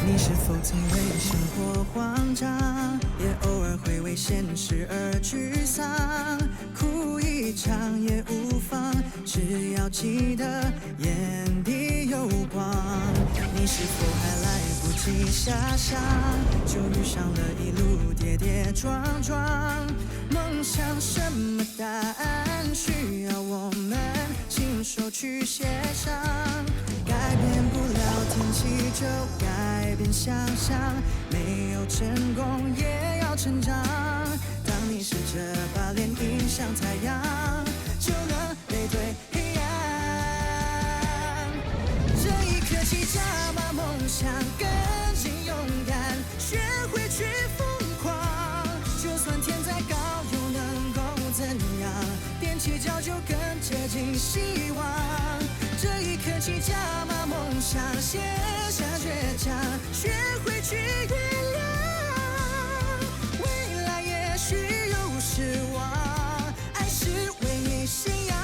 你是否曾为生活慌张，也偶尔会为现实而沮丧？哭一场也无妨，只要记得眼底有光。你是否还来不及遐想，就遇上了一路跌跌撞撞？梦想什么答案，需要我们亲手去协商。改变不了天气，就改变想象。没有成功，也要成长。当你试着把脸迎向太阳，就能背对黑暗。这一刻起，加码梦想，更进勇敢，学会去疯狂。就算天再高，又能够怎样？踮起脚就更接近希望。这一刻起，加码梦想，卸下倔强，学会去原谅。未来也许有失望，爱是唯一信仰，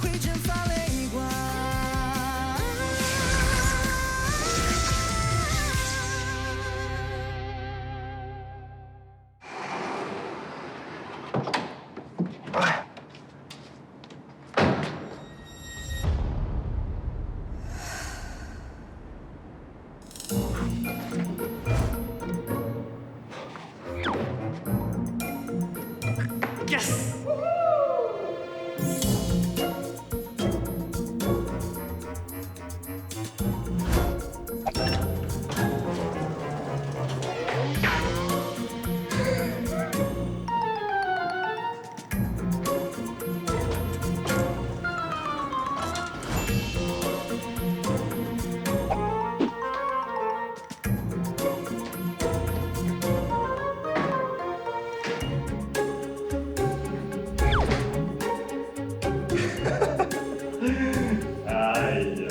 会蒸发泪光。Yes！ 哎呀！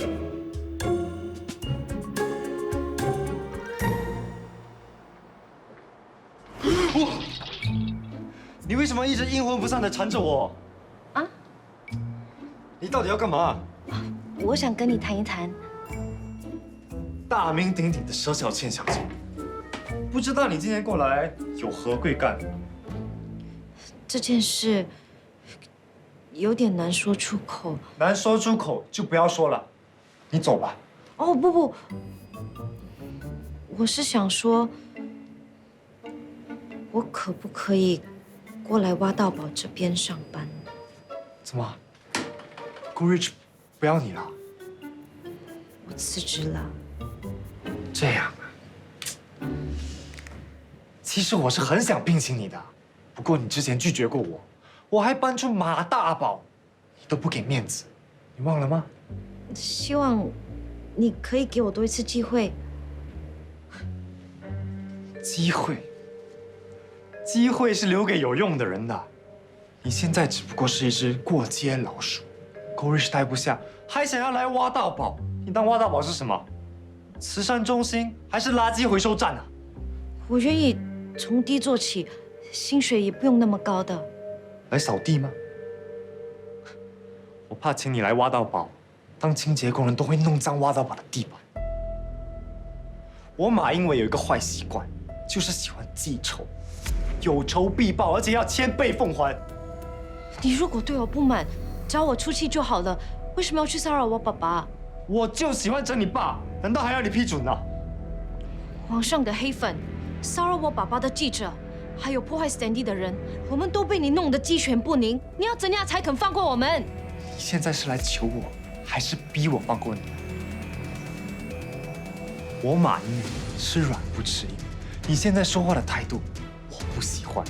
你为什么一直阴魂不散的缠着我？啊？你到底要干嘛？我想跟你谈一谈。大名鼎鼎的佘小倩小姐，不知道你今天过来有何贵干？这件事有点难说出口。难说出口就不要说了，你走吧。哦，不，我是想说，我可不可以过来挖道堡这边上班？怎么？Courage不要你了？我辞职了。这样啊？其实我是很想聘请你的，不过你之前拒绝过我，我还搬出马大宝，你都不给面子，你忘了吗？希望你可以给我多一次机会。机会？机会是留给有用的人的。你现在只不过是一只过街老鼠，Courage待不下，还想要来挖大宝。你当挖大宝是什么？慈善中心还是垃圾回收站啊？我愿意从低做起，薪水也不用那么高的。来扫地吗？我怕请你来挖到宝，当清洁工人都会弄脏挖到宝的地板。我马英伟有一个坏习惯，就是喜欢记仇，有仇必报，而且要千倍奉还。你如果对我不满，找我出气就好了，为什么要去骚扰我爸爸？我就喜欢整你爸，难道还要你批准啊？网上的黑粉，骚扰我爸爸的记者，还有破坏 Standy 的人，我们都被你弄得鸡犬不宁。你要怎样才肯放过我们？你现在是来求我，还是逼我放过你？我马英伟吃软不吃硬，你现在说话的态度，我不喜欢。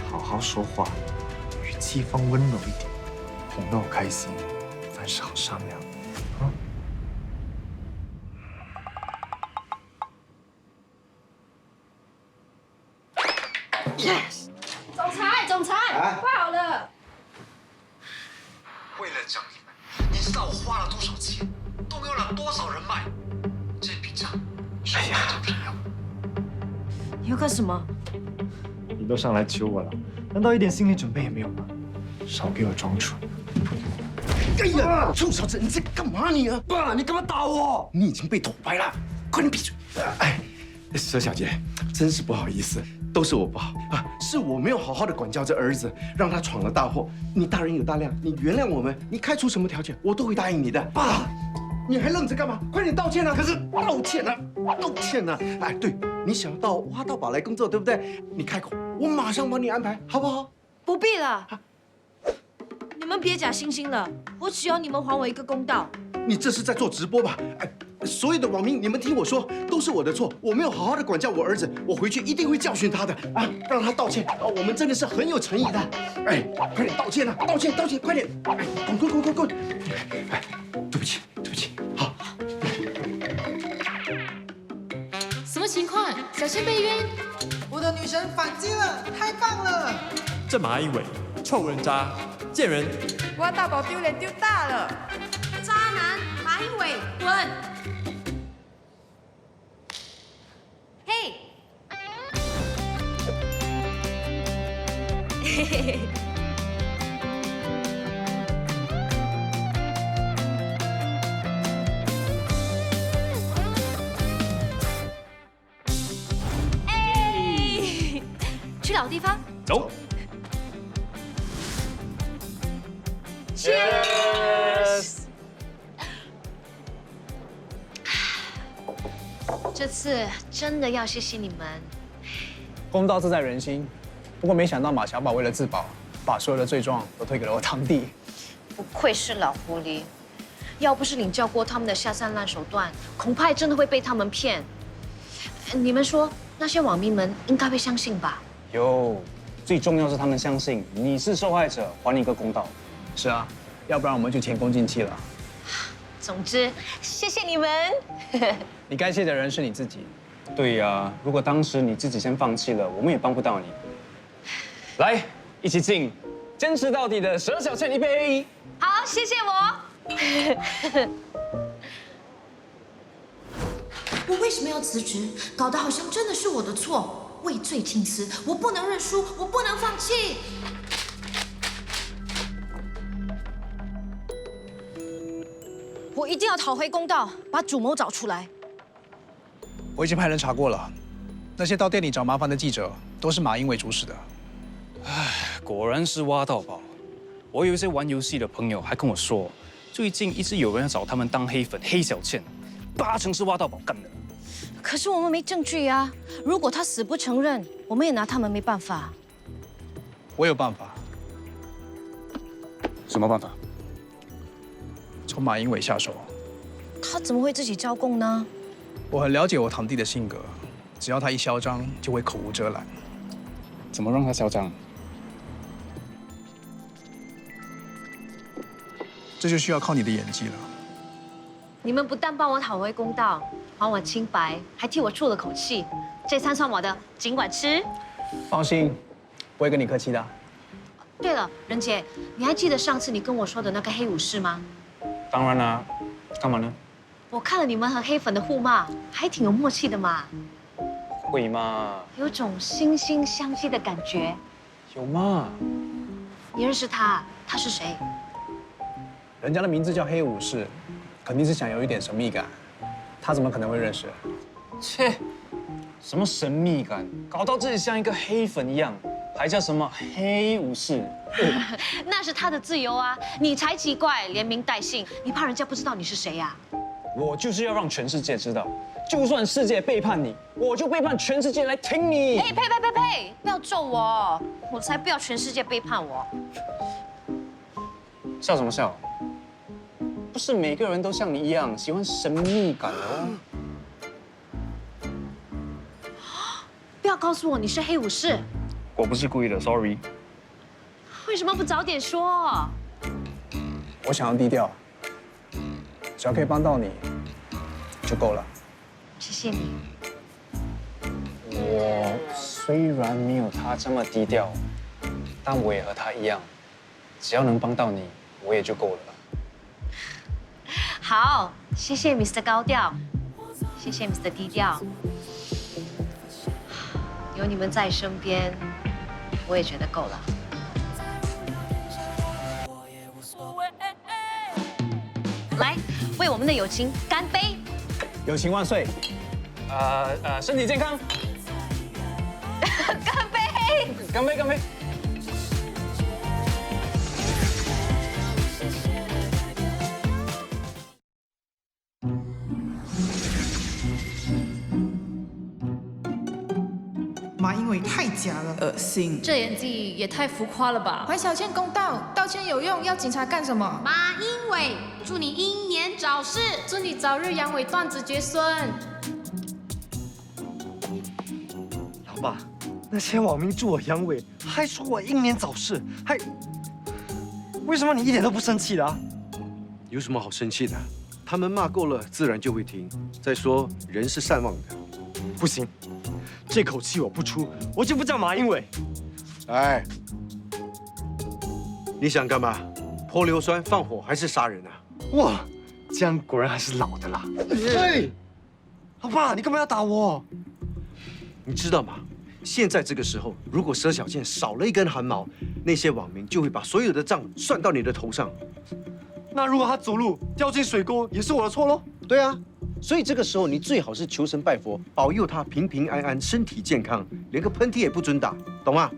好好说话，语气放温柔一点，哄得我开心，凡事好商量。啊？ Yes！ 总裁，快好了！为了整你们，你知道我花了多少钱，动用了多少人脉？这笔账，是我交不上要。你要干什么？你都上来求我了，难道一点心理准备也没有吗？少给我装蠢！哎呀，臭小子，你在干嘛你啊？爸，你干嘛打我？你已经被土白了，快点闭嘴！哎，佘小姐，真是不好意思，都是我不好啊，是我没有好好的管教这儿子，让他闯了大祸。你大人有大量，你原谅我们，你开出什么条件，我都会答应你的。爸，你还愣着干嘛？快点道歉啊！可是道歉啊，道歉啊！哎，对，你想要到挖到宝来工作，对不对？你开口，我马上帮你安排，好不好？不必了，你们别假惺惺了，我只要你们还我一个公道。你这是在做直播吧？哎，所有的网民，你们听我说，都是我的错，我没有好好的管教我儿子，我回去一定会教训他的啊，让他道歉啊，我们真的是很有诚意的。哎，快点道歉啊，道歉，快点！哎，滚！哎，对不起，好。什么情况？小仙被冤？我的女神反击了，太棒了！这马英伟，臭人渣，贱人！挖大宝丢脸丢大了！渣男马英伟，滚！嘿，嘿嘿嘿。去老地方，走。Cheers！ 这次真的要谢谢你们。公道自在人心，不过没想到马小宝为了自保，把所有的罪状都推给了我堂弟。不愧是老狐狸，要不是领教过他们的下三滥手段，恐怕真的会被他们骗。你们说，那些网民们应该会相信吧？最重要是他们相信你是受害者，还你一个公道。是啊，要不然我们就前功尽弃了。总之，谢谢你们。你该谢的人是你自己。对呀，如果当时你自己先放弃了，我们也帮不到你。来，一起敬坚持到底的佘小倩一杯。好，谢谢我。我为什么要辞职？搞得好像真的是我的错。畏罪请辞，我不能认输，我不能放弃。我一定要讨回公道，把主谋找出来。我已经派人查过了，那些到店里找麻烦的记者都是马英伟主使的。果然是挖到宝。我有一些玩游戏的朋友还跟我说，最近一直有人要找他们当黑粉黑小倩，80%是挖到宝干的。可是我们没证据呀，如果他死不承认，我们也拿他们没办法。我有办法。什么办法？从马英伟下手。他怎么会自己招供呢？我很了解我堂弟的性格，只要他一嚣张，就会口无遮拦。怎么让他嚣张？这就需要靠你的演技了。你们不但帮我讨回公道，还我清白，还替我出了口气。这餐算我的，尽管吃。放心，不会跟你客气的。对了，任姐，你还记得上次你跟我说的那个黑武士吗？当然啦，干嘛呢？我看了你们和黑粉的互骂，还挺有默契的嘛。会吗？有种惺惺相惜的感觉。有吗？你认识他？他是谁？人家的名字叫黑武士，肯定是想有一点神秘感。他怎么可能会认识？切，什么神秘感？搞到自己像一个黑粉一样，还叫什么黑武士？那是他的自由啊，你才奇怪，连名带姓，你怕人家不知道你是谁呀？我就是要让全世界知道，就算世界背叛你，我就背叛全世界来挺你。哎，呸！不要咒我，我才不要全世界背叛我。笑什么笑？不是每个人都像你一样喜欢神秘感哦。不要告诉我你是黑武士。我不是故意的 ，sorry。为什么不早点说？我想要低调，只要可以帮到你，就够了。谢谢你。我虽然没有他这么低调，但我也和他一样，只要能帮到你，我也就够了。好，谢谢 Mr. 高调，谢谢 Mr. 低调。有你们在身边，我也觉得够了。为我们的友情干杯！友情万岁！身体健康！干杯！干杯！干杯！马英伟太假了，恶心！这演技也太浮夸了吧！还小倩公道，道歉有用，要警察干什么？马英伟，祝你英年早逝，祝你早日阳痿断子绝孙。老爸，那些网民祝我阳痿，还说我英年早逝，还为什么你一点都不生气的啊？有什么好生气的？他们骂够了，自然就会停。再说，人是善忘的。不行，这口气我不出，我就不叫马英伟。哎，你想干嘛？泼硫酸、放火还是杀人啊？哇，这样果然还是老的啦。哎，老爸，你干嘛要打我？你知道吗？现在这个时候，如果佘小倩少了一根汗毛，那些网民就会把所有的账算到你的头上。那如果他走路掉进水沟，也是我的错喽？对啊，所以这个时候你最好是求神拜佛，保佑他平平安安、身体健康，连个喷嚏也不准打，懂吗？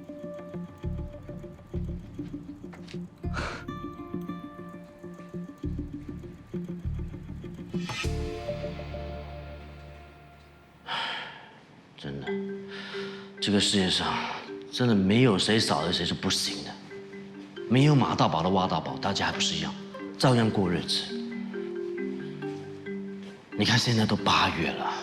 真的，这个世界上真的没有谁少了谁是不行的。没有马到宝的挖到宝，大家还不是一样，照样过日子。你看现在都8月了，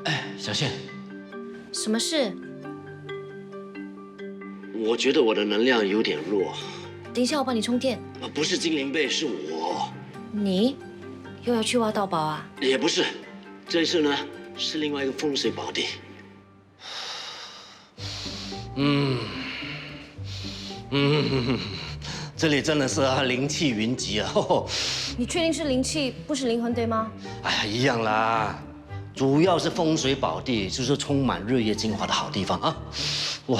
哎，小倩，什么事？我觉得我的能量有点弱。等一下，我帮你充电。不是精灵贝，是我。你又要去挖到宝啊？也不是，这一次呢是另外一个风水宝地。这里真的是灵气云集啊！你确定是灵气，不是灵魂，对吗？哎呀，一样啦，主要是风水宝地，就是充满日月精华的好地方啊！哇，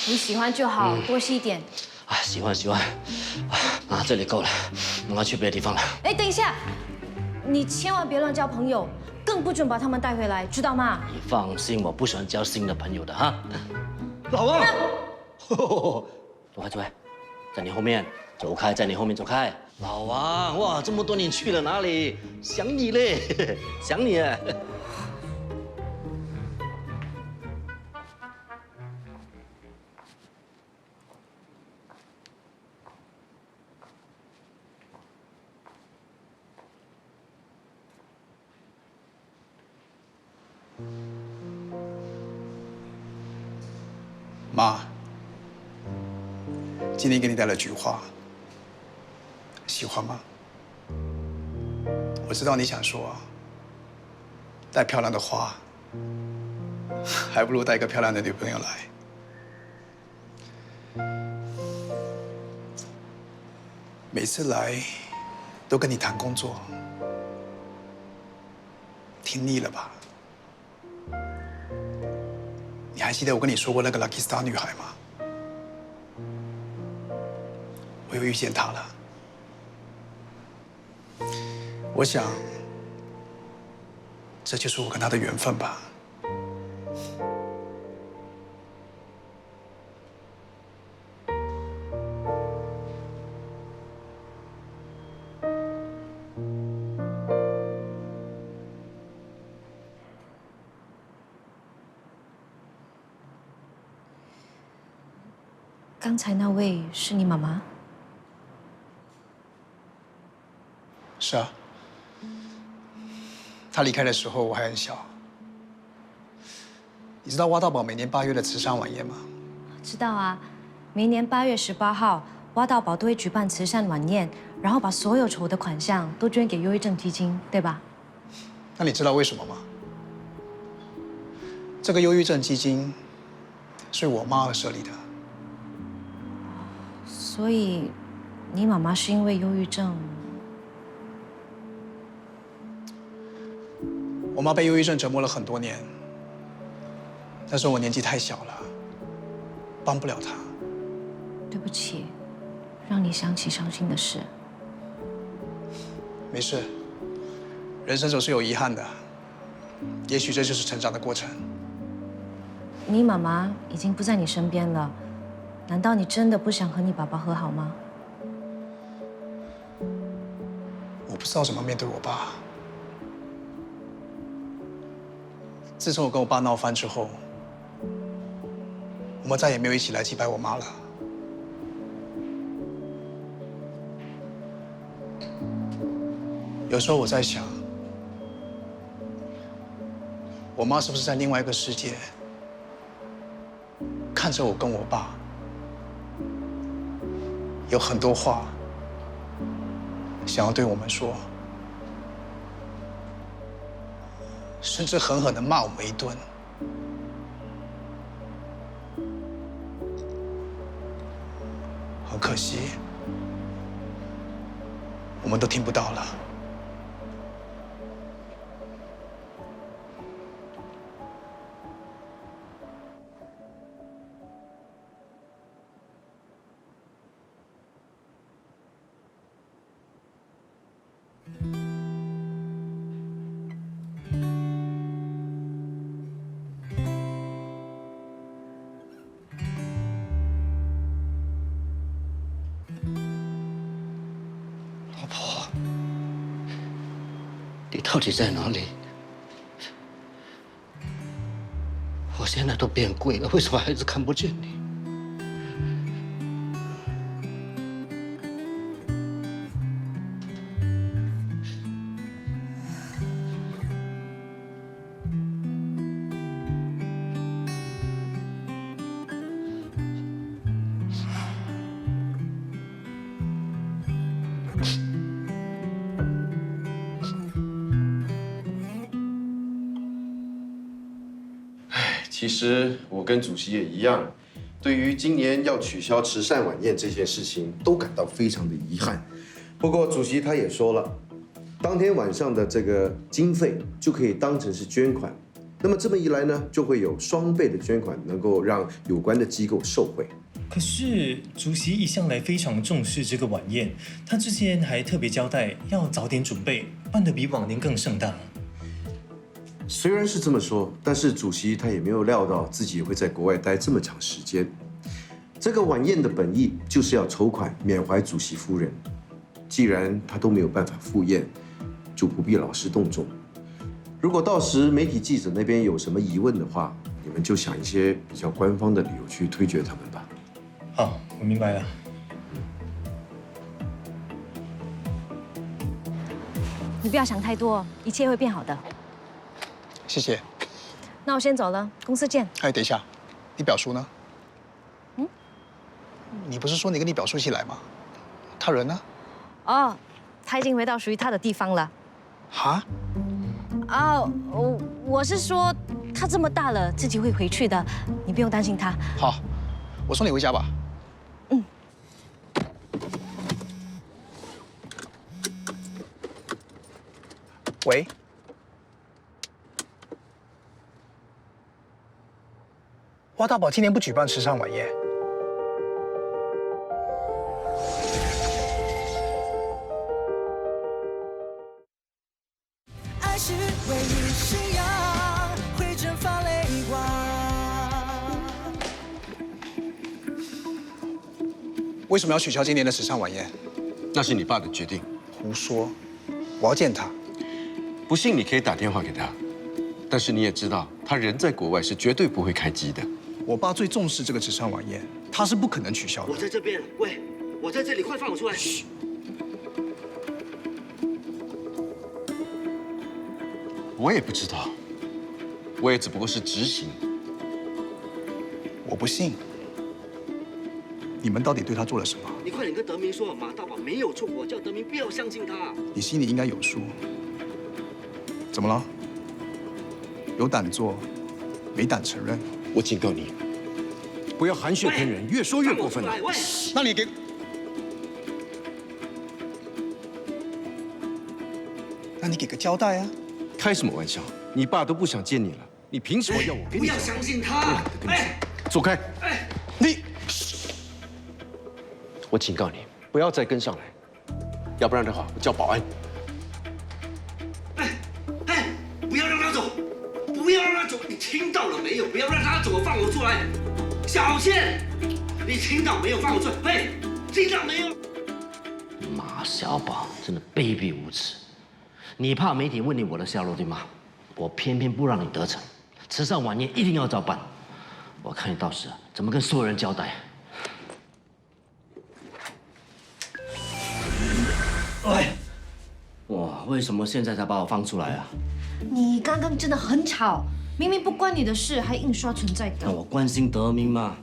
你喜欢就好，多吸一点。啊，喜欢，啊，这里够了，我要去别的地方了。哎，等一下，你千万别乱交朋友，更不准把他们带回来，知道吗？你放心，我不喜欢交新的朋友的哈。老王，走开，在你后面，走开，在你后面走开。老王，哇，这么多年去了哪里？想你嘞，想你啊。妈，今天给你带了菊花，喜欢吗？我知道你想说，带漂亮的花，还不如带一个漂亮的女朋友来。每次来都跟你谈工作，听腻了吧？你还记得我跟你说过那个 Lucky Star 女孩吗？我又遇见她了。我想，这就是我跟她的缘分吧。刚才那位是你妈妈？是啊，她离开的时候我还很小。你知道挖到宝每年8月的慈善晚宴吗？知道啊，每年8月18号，挖到宝都会举办慈善晚宴，然后把所有筹的款项都捐给忧郁症基金，对吧？那你知道为什么吗？这个忧郁症基金是我妈而设立的。所以，你妈妈是因为忧郁症？我妈被忧郁症折磨了很多年，那时候我年纪太小了，帮不了他。对不起，让你想起伤心的事。没事，人生总是有遗憾的，也许这就是成长的过程。你妈妈已经不在你身边了，难道你真的不想和你爸爸和好吗？我不知道怎么面对我爸。自从我跟我爸闹翻之后，我们再也没有一起来祭拜我妈了。有时候我在想，我妈是不是在另外一个世界，看着我跟我爸，有很多话想要对我们说，甚至狠狠地骂我们一顿。很可惜，我们都听不到了。老婆，你到底在哪里？我现在都变贵了，为什么还是看不见你？其实我跟主席也一样，对于今年要取消慈善晚宴这件事情，都感到非常的遗憾。不过主席他也说了，当天晚上的这个经费就可以当成是捐款，那么这么一来呢，就会有双倍的捐款，能够让有关的机构受惠。可是主席一向来非常重视这个晚宴，他之前还特别交代要早点准备，办得比往年更盛大。虽然是这么说，但是主席他也没有料到自己会在国外待这么长时间。这个晚宴的本意就是要筹款缅怀主席夫人，既然他都没有办法赴宴，就不必劳师动众。如果到时媒体记者那边有什么疑问的话，你们就想一些比较官方的理由去推决他们吧。好，我明白了。你不要想太多，一切会变好的。谢谢。那我先走了，公司见。哎，等一下，你表叔呢？嗯？你不是说你跟你表叔一起来吗？他人呢？哦，他已经回到属于他的地方了。哈？哦，我是说，他这么大了，自己会回去的，你不用担心他。好，我送你回家吧。嗯。喂。挖大宝今年不举办慈善晚宴。爱是唯一信仰，会蒸发泪光。为什么要取消今年的慈善晚宴？那是你爸的决定。胡说！我要见他。不信你可以打电话给他，但是你也知道，他人在国外是绝对不会开机的。我爸最重视这个慈善晚宴，他是不可能取消的。我在这边，喂，我在这里，快放我出来！嘘。我也不知道，我也只不过是执行。我不信。你们到底对他做了什么？你快点跟德明说，马大宝没有错，我叫德明不要相信他。你心里应该有数。怎么了？有胆做，没胆承认。我警告你，不要含血喷人，越说越过分了。那你给，那你给个交代啊！开什么玩笑？你爸都不想见你了，你凭什么要我跟你？不要相信他！走开！你，我警告你，不要再跟上来，要不然的话，我叫保安。不要让他走，不要让他走，你听到了没有？不要让他走，放我出来。小倩，你听到没有？放我出来！喂，听到没有？马小宝真的卑鄙无耻！你怕媒体问你我的下落对吗？我偏偏不让你得逞，慈善晚宴一定要照办。我看你到时怎么跟所有人交代。喂，哇，为什么现在才把我放出来啊？你刚刚真的很吵，明明不关你的事，还印刷存在那感。我关心德明嘛。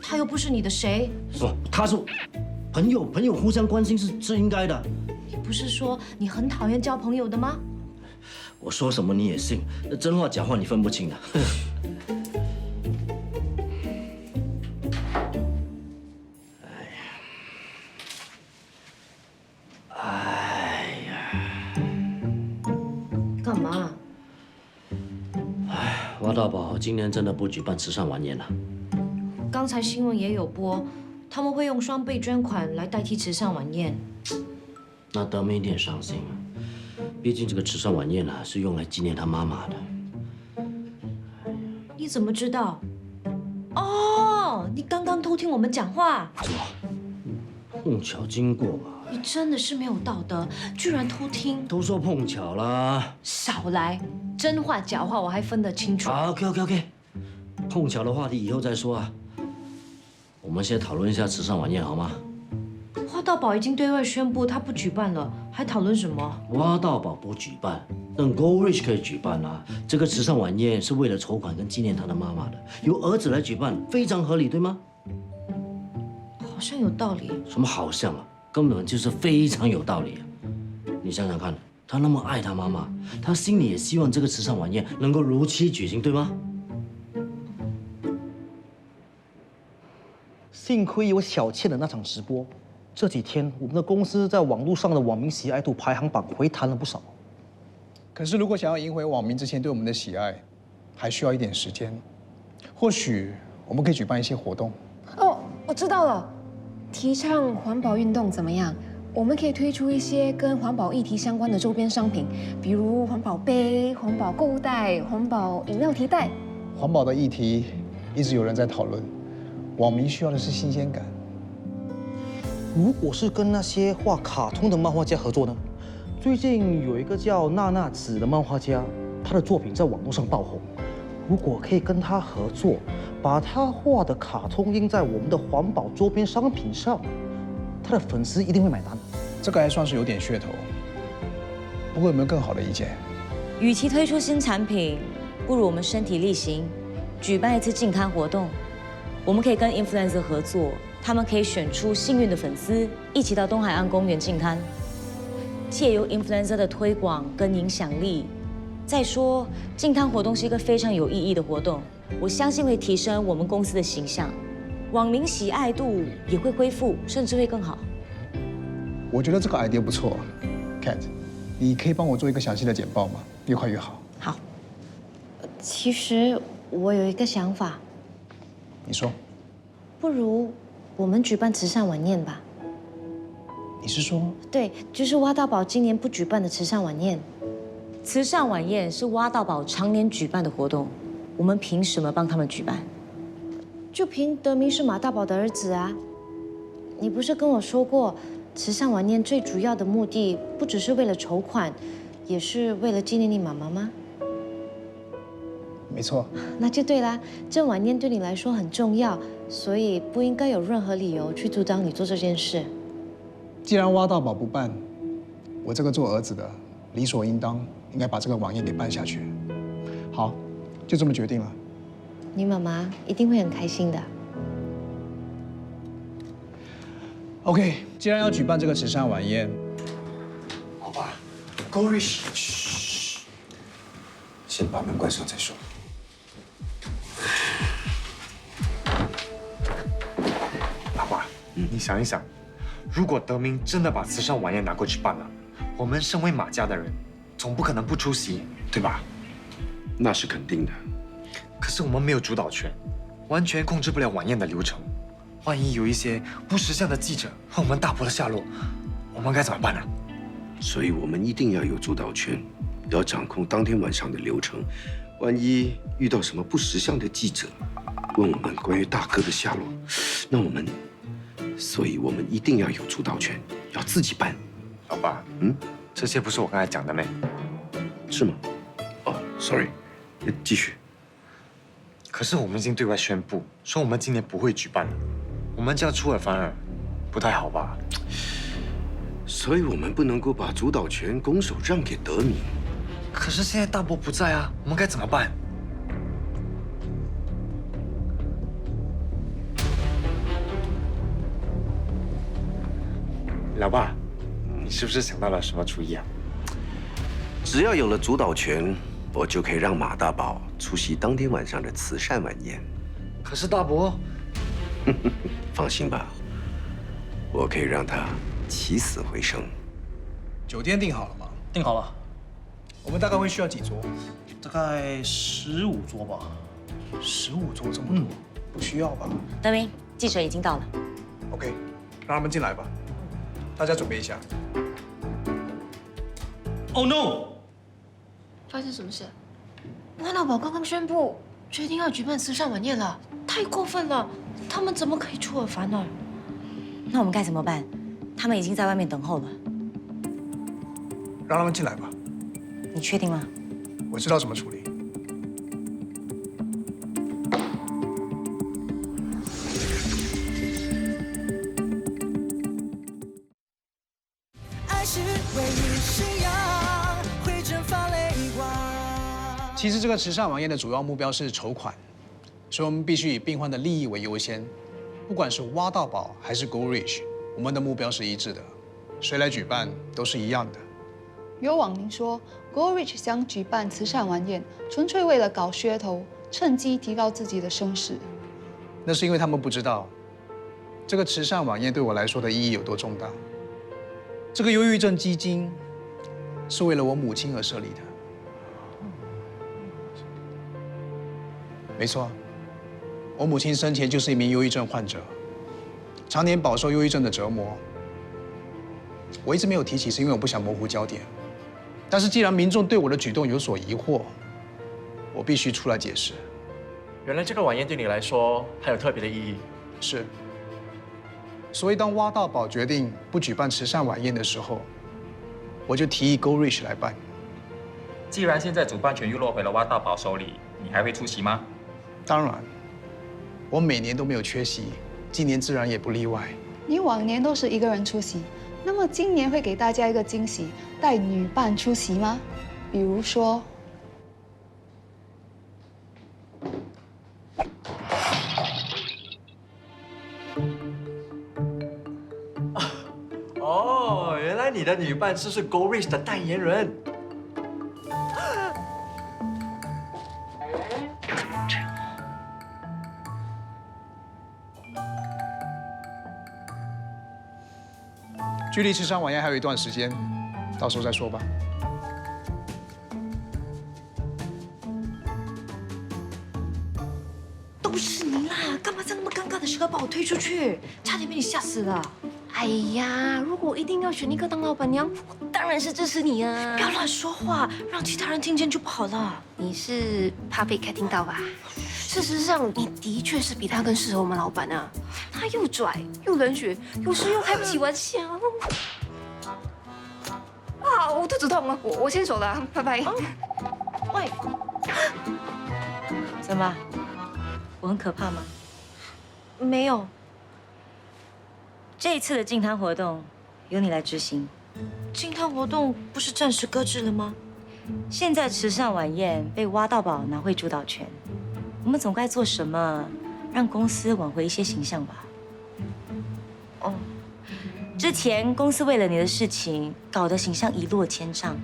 他又不是你的谁？说他是朋友，朋友互相关心是应该的。你不是说你很讨厌交朋友的吗？我说什么你也信，那真话假话你分不清的。干嘛？挖到宝今年真的不举办慈善晚宴了。刚才新闻也有播，他们会用双倍捐款来代替慈善晚宴。那德明一定很伤心啊，毕竟这个慈善晚宴是用来纪念他妈妈的。你怎么知道？哦，你刚刚偷听我们讲话。碰巧经过嘛。你真的是没有道德，居然偷听。都说碰巧啦。少来，真话假话我还分得清楚。好 ，OK， 碰巧的话题以后再说啊。我们先讨论一下慈善晚宴好吗？花道宝已经对外宣布他不举办了，还讨论什么？挖到宝不举办，但 Go Rich 可以举办啊。这个慈善晚宴是为了筹款跟纪念他的妈妈的，由儿子来举办，非常合理，对吗？好像有道理。什么好像啊，根本就是非常有道理啊！你想想看，他那么爱他妈妈，他心里也希望这个慈善晚宴能够如期举行，对吗？幸亏有小倩的那场直播，这几天我们的公司在网络上的网民喜爱度排行榜回弹了不少。可是如果想要赢回网民之前对我们的喜爱，还需要一点时间。或许我们可以举办一些活动。哦，我知道了，提倡环保运动怎么样？我们可以推出一些跟环保议题相关的周边商品，比如环保杯、环保购物袋、环保饮料提袋。环保的议题一直有人在讨论，网民需要的是新鲜感。如果是跟那些画卡通的漫画家合作呢？最近有一个叫娜娜子的漫画家，他的作品在网络上爆红。如果可以跟他合作，把他画的卡通印在我们的环保周边商品上，他的粉丝一定会买单。这个还算是有点噱头，不过有没有更好的意见？与其推出新产品，不如我们身体力行，举办一次净刊活动。我们可以跟 influencer 合作，他们可以选出幸运的粉丝，一起到东海岸公园净刊。借由 influencer 的推广跟影响力，再说净刊活动是一个非常有意义的活动，我相信会提升我们公司的形象，网民喜爱度也会恢复，甚至会更好。我觉得这个 idea 不错 ，Cat， 你可以帮我做一个详细的简报吗？越快越好。好。其实我有一个想法，你说。不如我们举办慈善晚宴吧？你是说？对，就是挖到宝今年不举办的慈善晚宴。慈善晚宴是挖到宝常年举办的活动，我们凭什么帮他们举办？就凭德明是马大宝的儿子啊！你不是跟我说过，慈善晚宴最主要的目的不只是为了筹款，也是为了纪念你妈妈吗？没错。那就对啦，这晚宴对你来说很重要，所以不应该有任何理由去阻挡你做这件事。既然挖到宝不办，我这个做儿子的理所应当应该把这个晚宴给办下去。好，就这么决定了。你妈妈一定会很开心的。OK， 既然要举办这个慈善晚宴，好吧 ，Go Rich， 嘘，先把门关上再说。老爸，你想一想。如果德明真的把慈善晚宴拿过去办了，我们身为马家的人，总不可能不出席，对吧？那是肯定的。可是我们没有主导权，完全控制不了晚宴的流程。万一有一些不识相的记者问我们大伯的下落，我们该怎么办呢？所以我们一定要有主导权，要掌控当天晚上的流程。万一遇到什么不识相的记者问我们关于大哥的下落，那所以我们一定要有主导权，要自己办。老爸，这些不是我刚才讲的咩？是吗？哦 ，sorry， 继续。可是我们已经对外宣布说我们今年不会举办了，我们这样出尔反尔，不太好吧？所以我们不能够把主导权拱手让给德明。可是现在大伯不在啊，我们该怎么办？老爸，你是不是想到了什么主意啊？只要有了主导权，我就可以让马大宝出席当天晚上的慈善晚宴。可是大伯，放心吧，我可以让他起死回生。酒店订好了吗？订好了，我们大概会需要几桌？大概15桌吧。15桌这么多，不需要吧？德明，记者已经到了。OK， 让他们进来吧。大家准备一下。Oh no！ 发生什么事？万大宝刚刚宣布决定要举办慈善晚宴了，太过分了！他们怎么可以出尔反尔？那我们该怎么办？他们已经在外面等候了。让他们进来吧。你确定吗？我知道怎么处理。爱是唯一信仰，会蒸发泪光。其实这个慈善晚宴的主要目标是筹款，所以我们必须以病患的利益为优先。不管是挖到宝还是 Go Rich， 我们的目标是一致的，谁来举办都是一样的。有网民说 ，Go Rich 想举办慈善晚宴，纯粹为了搞噱头，趁机提高自己的声势。那是因为他们不知道，这个慈善晚宴对我来说的意义有多重大。这个忧郁症基金是为了我母亲而设立的。没错，我母亲生前就是一名忧郁症患者，常年饱受忧郁症的折磨。我一直没有提起，是因为我不想模糊焦点。但是既然民众对我的举动有所疑惑，我必须出来解释。原来这个晚宴对你来说还有特别的意义。是。所以当挖到宝决定不举办慈善晚宴的时候，我就提议 Go Rich 来办。既然现在主办权又落回了挖到宝手里，你还会出席吗？当然，我每年都没有缺席，今年自然也不例外。你往年都是一个人出席，那么今年会给大家一个惊喜，带女伴出席吗？比如说，哦，原来你的女伴就是 Go Rich 的代言人。距离慈善晚宴还有一段时间，到时候再说吧。都是你啦！干嘛在那么尴尬的时候把我推出去？差点被你吓死了！哎呀，如果一定要选一个当老板娘，我当然是支持你啊！不要乱说话，让其他人听见就不好了。你是怕被开听到吧？事实上，你的确是比他更适合我们老板啊！他又拽又冷血，有时又开不起玩笑。啊，我肚子痛了，我先走了，拜拜。喂，怎么？我很可怕吗？没有。这一次的净滩活动由你来执行。净滩活动不是暂时搁置了吗？现在慈善晚宴被挖到宝拿回主导权，我们总该做什么让公司挽回一些形象吧？哦，之前公司为了你的事情搞得形象一落千丈，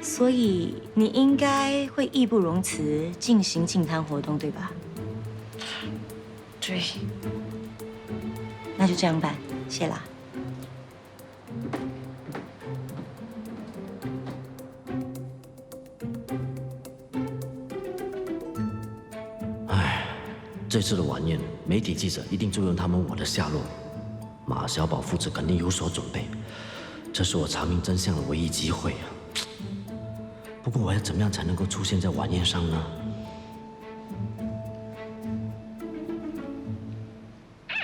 所以你应该会义不容辞进行净滩活动，对吧？对。那就这样办，谢啦。这次的晚宴，媒体记者一定追问他们我的下落，马小宝父子肯定有所准备，这是我查明真相的唯一机会啊！不过我要怎么样才能够出现在晚宴上呢？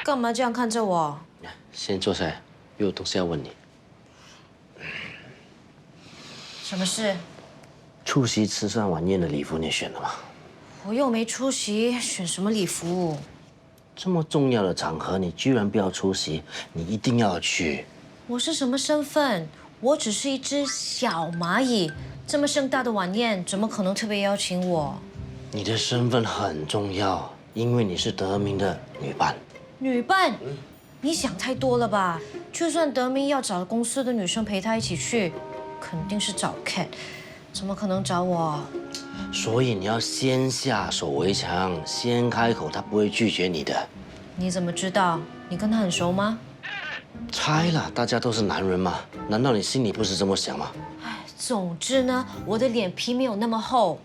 干嘛这样看着我？先坐下来，又有东西要问你。什么事？出席慈善晚宴的礼服你选了吗？我又没出席，选什么礼服？这么重要的场合，你居然不要出席，你一定要去。我是什么身份？我只是一只小蚂蚁。这么盛大的晚宴，怎么可能特别邀请我？你的身份很重要，因为你是德明的女伴。女伴？你想太多了吧？就算德明要找公司的女生陪他一起去，肯定是找 Cat， 怎么可能找我？所以你要先下手为强，先开口，他不会拒绝你的。你怎么知道？你跟他很熟吗？猜了，大家都是男人嘛，难道你心里不是这么想吗？总之呢，我的脸皮没有那么厚。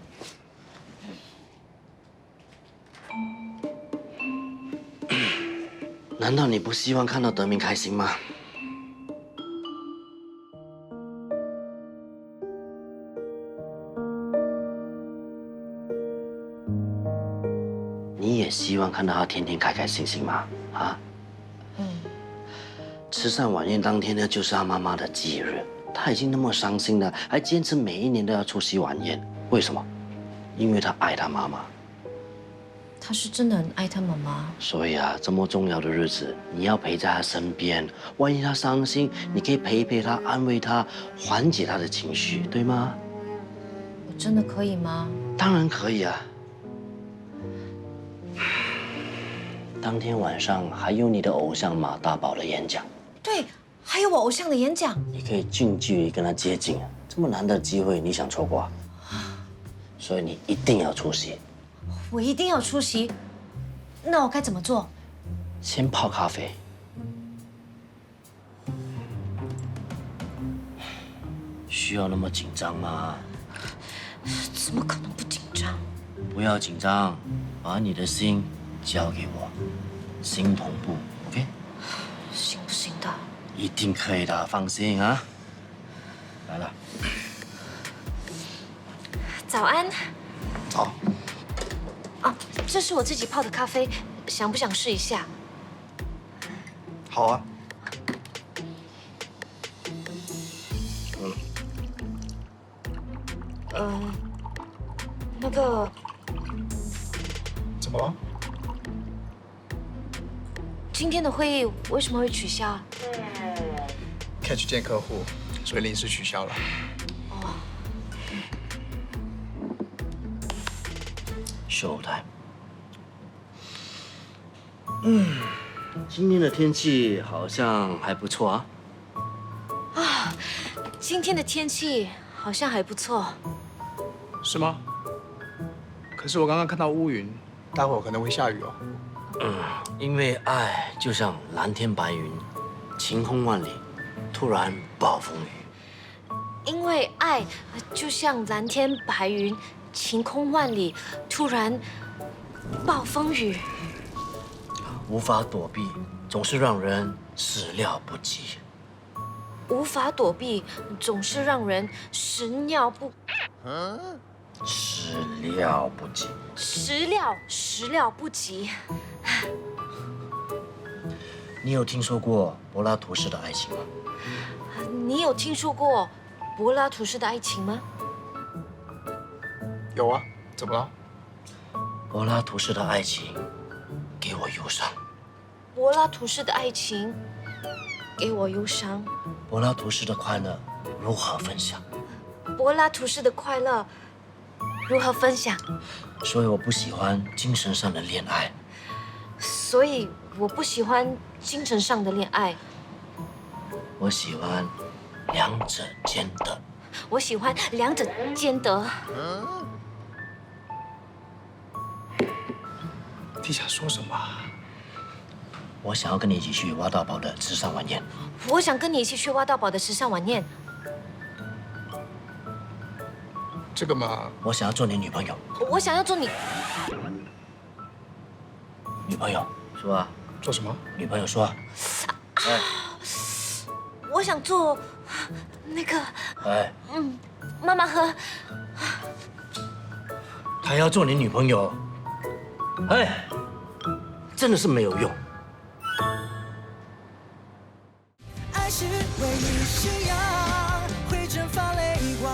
难道你不希望看到德明开心吗？你也希望看到他天天开开心心吗？啊？慈善晚宴当天呢，就是他妈妈的忌日，他已经那么伤心了，还坚持每一年都要出席晚宴，为什么？因为他爱他妈妈。他是真的很爱他妈妈。所以啊，这么重要的日子，你要陪在他身边。万一他伤心，你可以陪陪他，安慰他，缓解他的情绪，对吗？我真的可以吗？当然可以啊。当天晚上还有你的偶像马大宝的演讲。对，还有我偶像的演讲。你可以近距离跟他接近，这么难得的机会，你想错过啊？所以你一定要出席。我一定要出席，那我该怎么做？先泡咖啡。需要那么紧张吗？怎么可能不紧张？不要紧张，把你的心交给我，心同步 ，OK？ 行不行的？一定可以的，放心啊。来了。早安。早。啊，这是我自己泡的咖啡，想不想试一下？好啊。那个，怎么了？今天的会议为什么会取消？Catch 见客户，所以临时取消了。哦。Showtime。今天的天气好像还不错啊。啊，今天的天气好像还不错。是吗？可是我刚刚看到乌云，待会儿可能会下雨哦。因为爱就像蓝天白云，晴空万里，突然暴风雨。因为爱就像蓝天白云，晴空万里，突然暴风雨。无法躲避，总是让人始料不及。无法躲避，总是让人始料不及。始料不及。你有听说过柏拉图式的爱情吗？你有听说过柏拉图式的爱情吗？有啊，怎么了？柏拉图式的爱情给我忧伤。柏拉图式的爱情给我忧伤。柏拉图式的快乐如何分享？柏拉图式的快乐如何分享？所以我不喜欢精神上的恋爱。所以我不喜欢精神上的恋爱。我喜欢两者兼得。我喜欢两者兼得。你想说什么？我想要跟你一起去挖到宝的慈善晚宴。我想跟你一起去挖到宝的慈善晚宴。这个嘛，我想要做你女朋友。我想要做你。女朋友说啊？做什么？女朋友说。哎，我想做那个，哎，妈妈和她要做你女朋友，哎，真的是没有用。爱是唯一信仰，会蒸发泪光。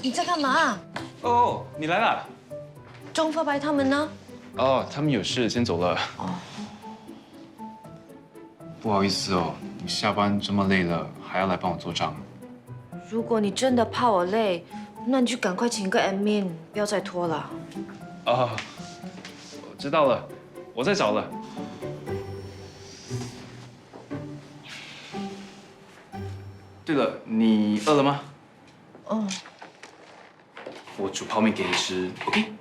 你在干嘛？哦，你来了。钟发白他们呢？哦，他们有事，先走了。哦，不好意思哦，你下班这么累了，还要来帮我做账。如果你真的怕我累，那你就赶快请个 admin， 不要再拖了。哦，我知道了，我在找了。对了，你饿了吗？哦。我煮泡面给你吃 ，OK？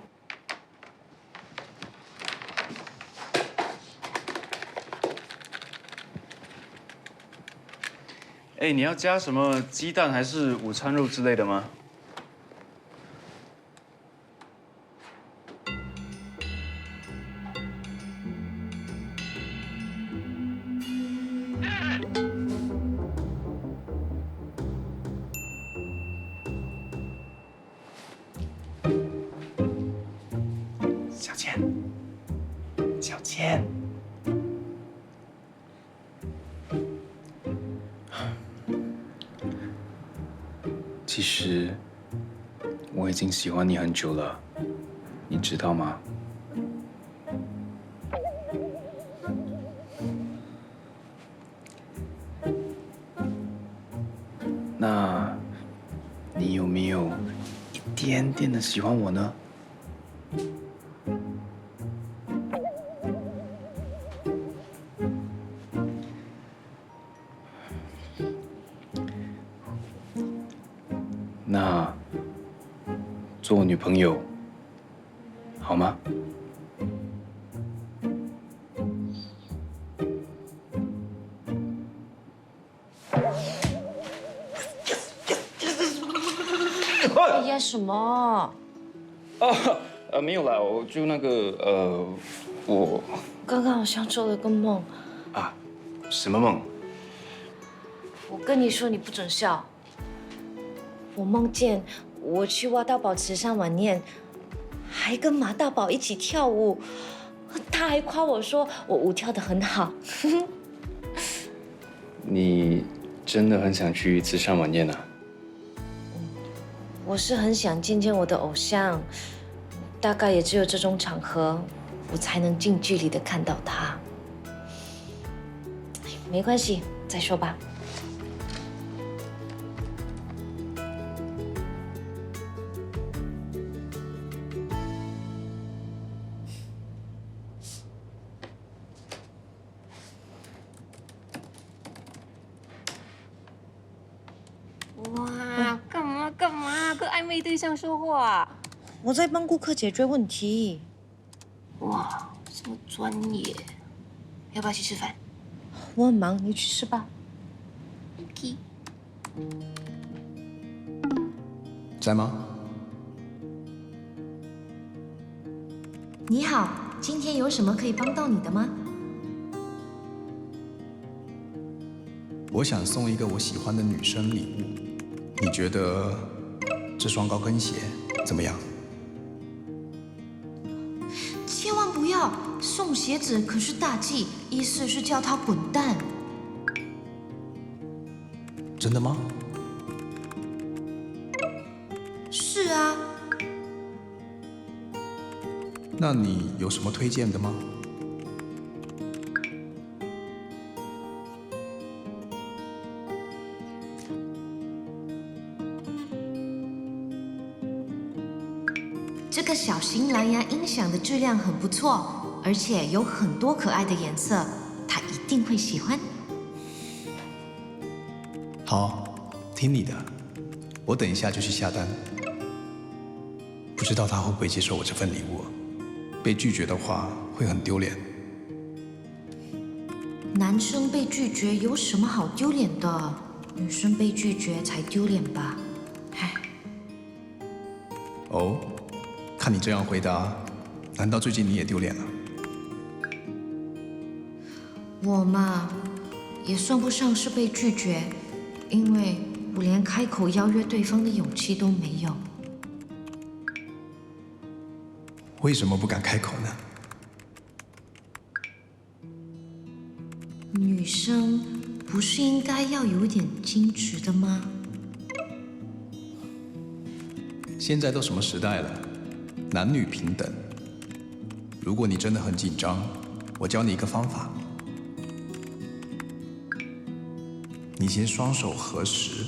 哎，你要加什么鸡蛋还是午餐肉之类的吗？小倩，小倩。其实我已经喜欢你很久了，你知道吗？那你有没有一点点的喜欢我呢？那做我女朋友好吗？你演什么？没有啦，我就那个我刚刚好像做了个梦。啊，什么梦？我跟你说，你不准笑。我梦见我去挖大宝慈善晚宴，还跟马大宝一起跳舞，他还夸我说我舞跳得很好。你真的很想去慈善晚宴啊？我是很想见见我的偶像，大概也只有这种场合，我才能近距离的看到他。没关系，再说吧。哇，干嘛？跟暧昧对象说话？我在帮顾客解决问题。哇，这么专业，要不要去吃饭？我很忙，你去吃吧。OK。在吗？你好，今天有什么可以帮到你的吗？我想送一个我喜欢的女生礼物，你觉得这双高跟鞋怎么样？千万不要送鞋子，可是大忌，意思是叫他滚蛋。真的吗？是啊。那你有什么推荐的吗？这个小型蓝牙音响的质量很不错，而且有很多可爱的颜色，他一定会喜欢。好，听你的，我等一下就去下单。不知道他会不会接受我这份礼物？被拒绝的话会很丢脸。男生被拒绝有什么好丢脸的？女生被拒绝才丢脸吧？唉。哦，看你这样回答，难道最近你也丢脸了？我嘛，也算不上是被拒绝，因为我连开口邀约对方的勇气都没有。为什么不敢开口呢？女生不是应该要有点矜持的吗？现在都什么时代了，男女平等。如果你真的很紧张，我教你一个方法。你先双手合十，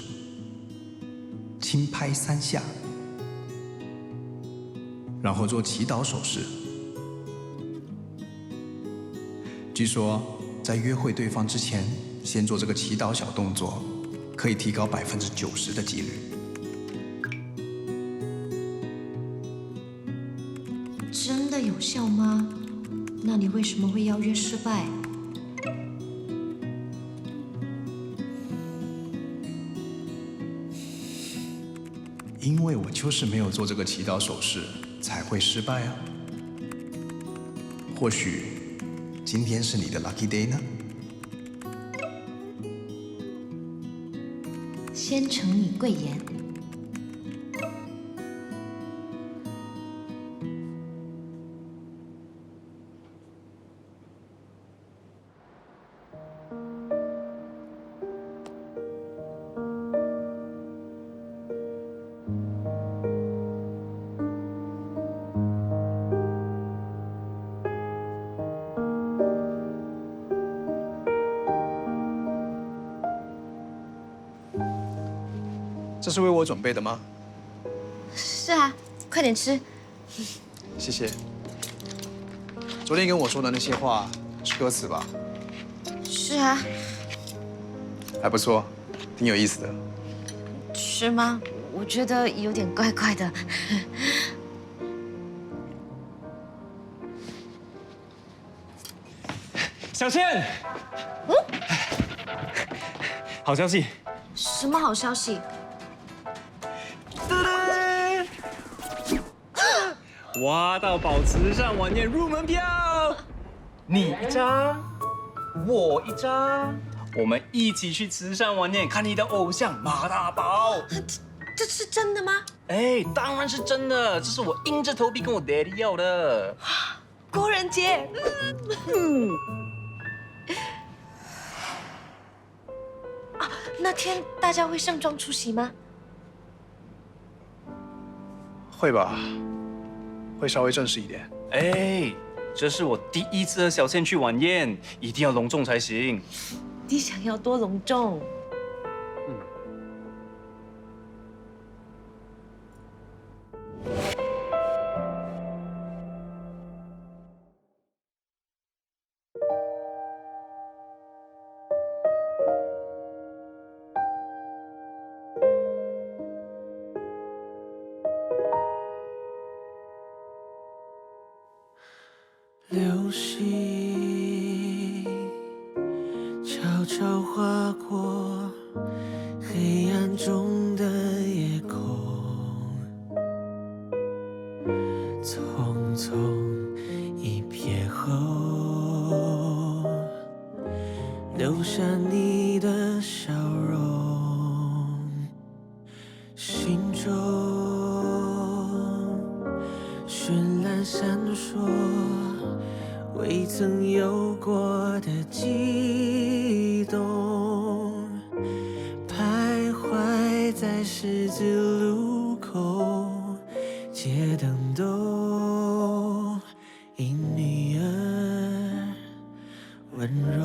轻拍3下，然后做祈祷手势。据说，在约会对方之前，先做这个祈祷小动作，可以提高90%的几率。真的有效吗？那你为什么会邀约失败？因为我就是没有做这个祈祷手势，才会失败啊。或许今天是你的 lucky day 呢？先承你贵言。这是为我准备的吗？是啊，快点吃。谢谢。昨天跟我说的那些话是歌词吧？是啊。还不错，挺有意思的。是吗？我觉得有点怪怪的。小倩，好消息！什么好消息？挖到宝慈善晚宴入门票，你一张，我一张，我们一起去慈善晚宴看你的偶像马大宝。这是真的吗？哎，当然是真的，这是我硬着头皮跟我 daddy 要的。工人节，那天大家会盛装出席吗？会吧，会稍微正式一点。哎，这是我第一次和小倩去晚宴，一定要隆重才行。你想要多隆重？流星悄悄划过黑暗中的夜空，匆匆一瞥后，留下你的笑容，心中绚烂闪烁。未曾有过的悸动，徘徊在十字路口，街灯都因你而温柔。